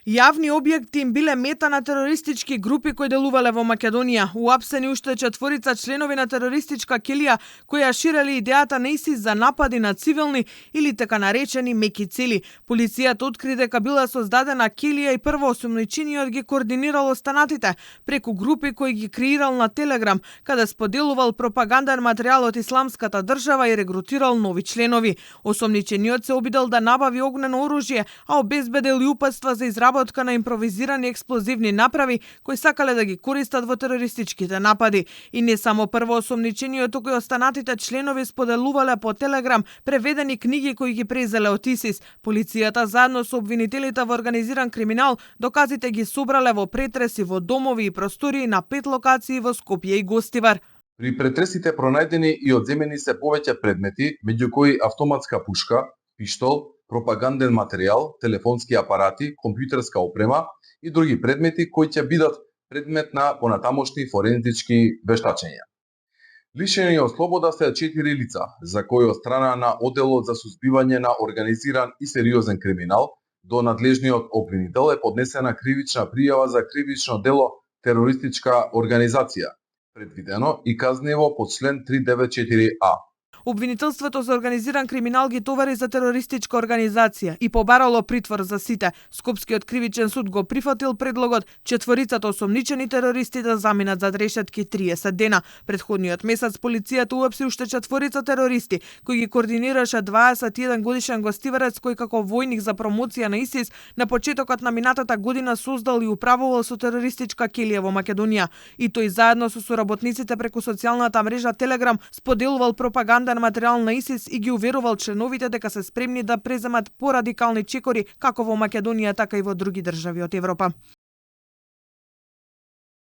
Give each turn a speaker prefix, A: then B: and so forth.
A: Јавни објекти им биле мета на терористички групи кои делувале во Македонија. Уапсени уште 4 членови на терористичка келија кои ја ширели идејата на ИСИС за напади на цивилни или така наречени меки цели. Полицијата откри дека била создадена келија и прво осомничениот ги координирал останатите преку групи кои ги креирал на Телеграм, каде споделувал пропаганден материјал од Исламската држава и регрутирал нови членови. Осомничениот се обидел да набави огнено оружје, а обезбедил и упатства за изработка на импровизирани експлозивни направи кои сакале да ги користат во терористичките напади. И не само прво осомничениот, туку и останатите членови споделувале по Телеграм преведени книги кои ги презеле од ИСИС. Полицијата заедно со обвинителите во организиран криминал доказите ги собрале во претреси во домови и простории на 5 локации во Скопје и Гостивар.
B: При претресите пронајдени и одземени се повеќе предмети, меѓу кои автоматска пушка, пиштол, пропаганден материјал, телефонски апарати, компјутерска опрема и други предмети кои ќе бидат предмет на понатамошни форензички вештачења. Лишени од слобода се 4 лица, за кои од страна на Оделот за сузбивање на организиран и сериозен криминал до надлежниот обвинител е поднесена кривична пријава за кривично дело терористичка организација, предвидено и казнево по член 394а.
A: Обвинителството за организиран криминал ги товари за терористичка организација и побарало притвор за сите. Скопскиот кривичен суд го прифатил предлогот 4 осомничени терористи да заминат зад решетки 30 дена. Претходниот месец полицијата уапси уште 4 терористи кои ги координираше 21 годишен гостиварец кој како војник за промоција на ИСИС на почетокот на минатата година создал и управувал со терористичка келија во Македонија. И тој заедно со соработниците преку социјалната мрежа Телеграм споделувал пропаганда материјал на ИСИС и ги уверувал членовите дека се спремни да преземат порадикални чекори како во Македонија, така и во други држави од Европа.